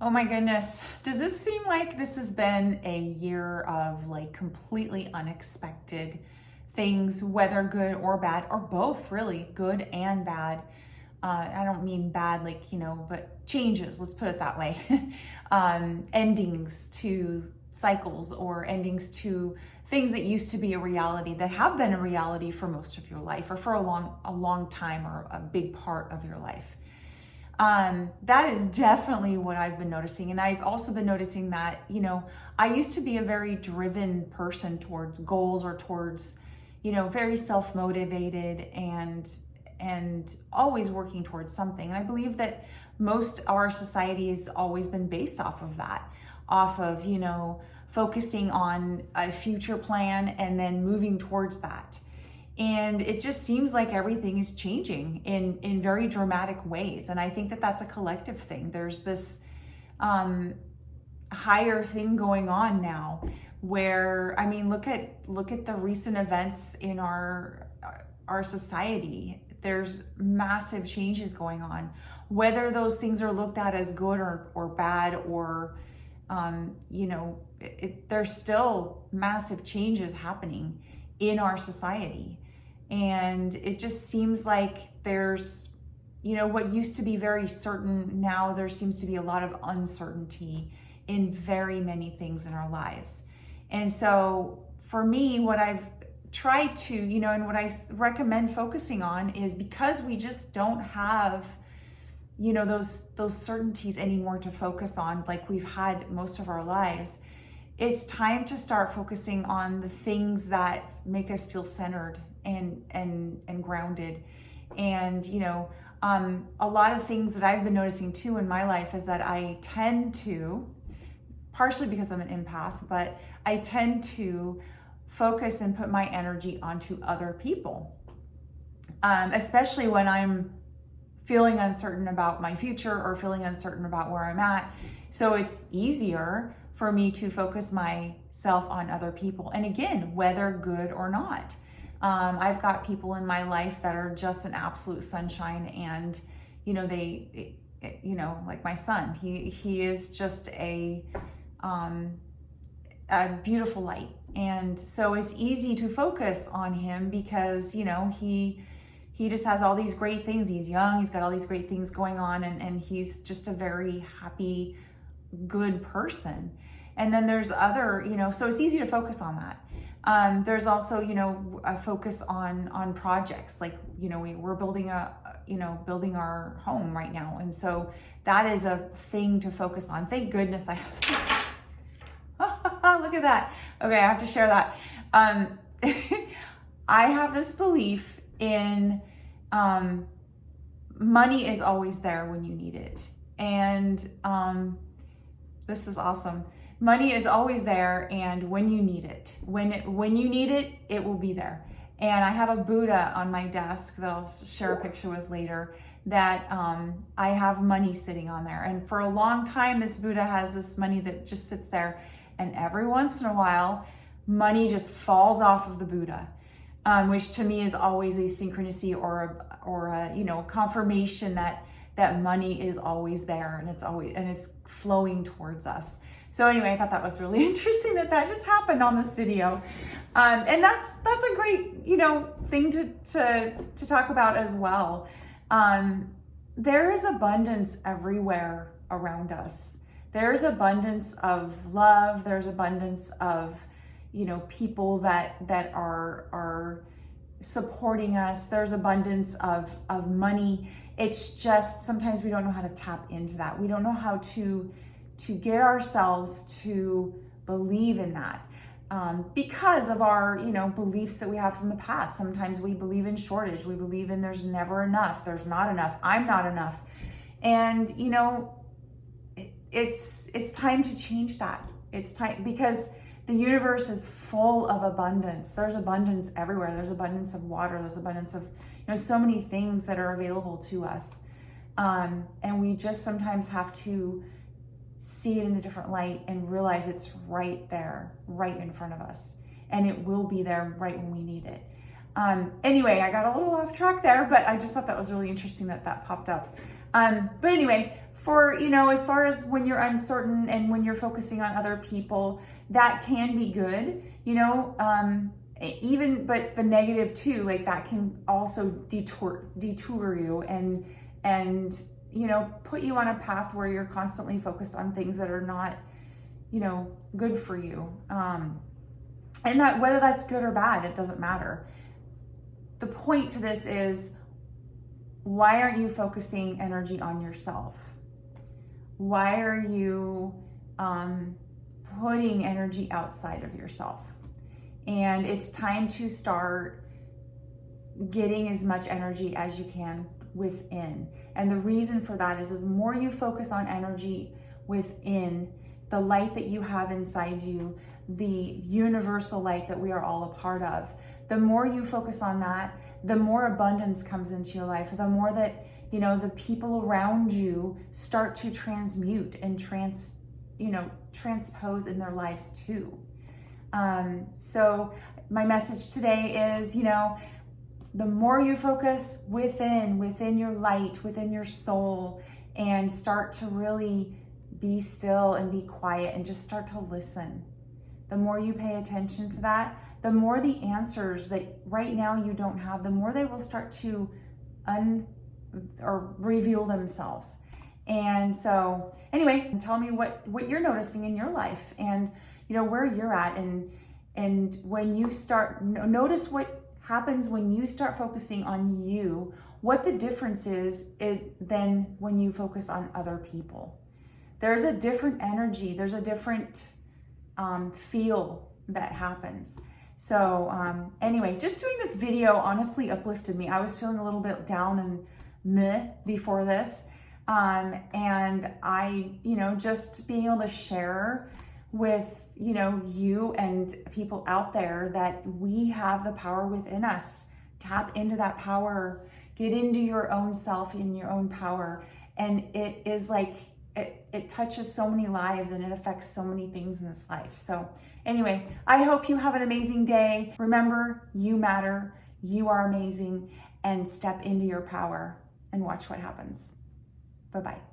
Oh my goodness. Does this seem like this has been a year of like completely unexpected things, whether good or bad, or both really, good and bad? I don't mean bad like, but changes, let's put it that way. Endings to cycles or endings to things that used to be a reality that have been a reality for most of your life or for a long time or a big part of your life. That is definitely what I've been noticing. And I've also been noticing that, I used to be a very driven person towards goals or towards, very self-motivated and always working towards something. And I believe that most of our society has always been based off of that, off of, focusing on a future plan and then moving towards that. And it just seems like everything is changing in very dramatic ways. And I think that that's a collective thing. There's this higher thing going on now where, look at the recent events in our society. There's massive changes going on. Whether those things are looked at as good or bad or, there's still massive changes happening in our society. And it just seems like there's, what used to be very certain, now there seems to be a lot of uncertainty in very many things in our lives. And so for me, what I've tried to, and what I recommend focusing on is because we just don't have, those certainties anymore to focus on like we've had most of our lives. It's time to start focusing on the things that make us feel centered and grounded. And, a lot of things that I've been noticing too in my life is that I tend to, partially because I'm an empath, but I tend to focus and put my energy onto other people, especially when I'm feeling uncertain about my future or feeling uncertain about where I'm at. So it's easier for me to focus myself on other people. And again, whether good or not. I've got people in my life that are just an absolute sunshine and, they, like my son, he is just a beautiful light. And so it's easy to focus on him because, he just has all these great things. He's young, he's got all these great things going on and he's just a very happy, good person. And then there's other, so it's easy to focus on that. There's also, a focus on projects like, we're building building our home right now. And so that is a thing to focus on. Thank goodness I have that. Look at that. Okay. I have to share that. I have this belief in, money is always there when you need it. And, this is awesome. Money is always there, and when you need it, when you need it, it will be there. And I have a Buddha on my desk that I'll share a picture with later that I have money sitting on there. And for a long time, this Buddha has this money that just sits there, and every once in a while, money just falls off of the Buddha, which to me is always a synchronicity or a confirmation that money is always there and it's flowing towards us. So anyway, I thought that was really interesting that just happened on this video. And that's a great, thing to talk about as well. There is abundance everywhere around us. There's abundance of love. There's abundance of, people that are supporting us. There's abundance of money. It's just sometimes we don't know how to tap into that. We don't know how to get ourselves to believe in that because of our, beliefs that we have from the past. Sometimes we believe in shortage. We believe in there's never enough. There's not enough. I'm not enough. And, it's time to change that. It's time because the universe is full of abundance. There's abundance everywhere. There's abundance of water. There's abundance of, so many things that are available to us. And we just sometimes have to see it in a different light and realize it's right there, right in front of us. And it will be there right when we need it. Anyway, I got a little off track there, but I just thought that was really interesting that popped up. But anyway, for, as far as when you're uncertain and when you're focusing on other people, that can be good, but the negative too, like that can also detour you and put you on a path where you're constantly focused on things that are not, good for you. And that whether that's good or bad, it doesn't matter. The point to this is, why aren't you focusing energy on yourself? Why are you putting energy outside of yourself? And it's time to start getting as much energy as you can within. And the reason for that is the more you focus on energy within, the light that you have inside you, the universal light that we are all a part of, the more you focus on that, the more abundance comes into your life, the more that, the people around you start to transmute and transpose in their lives too. So my message today is, the more you focus within your light, within your soul, and start to really be still and be quiet and just start to listen. The more you pay attention to that, the more the answers that right now you don't have, the more they will start to reveal themselves. And so anyway, tell me what you're noticing in your life and where you're at, and when you start, notice what happens when you start focusing on you, what the difference is than when you focus on other people. There's a different energy, there's a different feel that happens. So anyway, just doing this video honestly uplifted me. I was feeling a little bit down and meh before this. And I, just being able to share with, you and people out there that we have the power within us. Tap into that power, get into your own self, in your own power. And it is like, it touches so many lives and it affects so many things in this life. So anyway, I hope you have an amazing day. Remember, you matter, you are amazing, and step into your power and watch what happens. Bye-bye.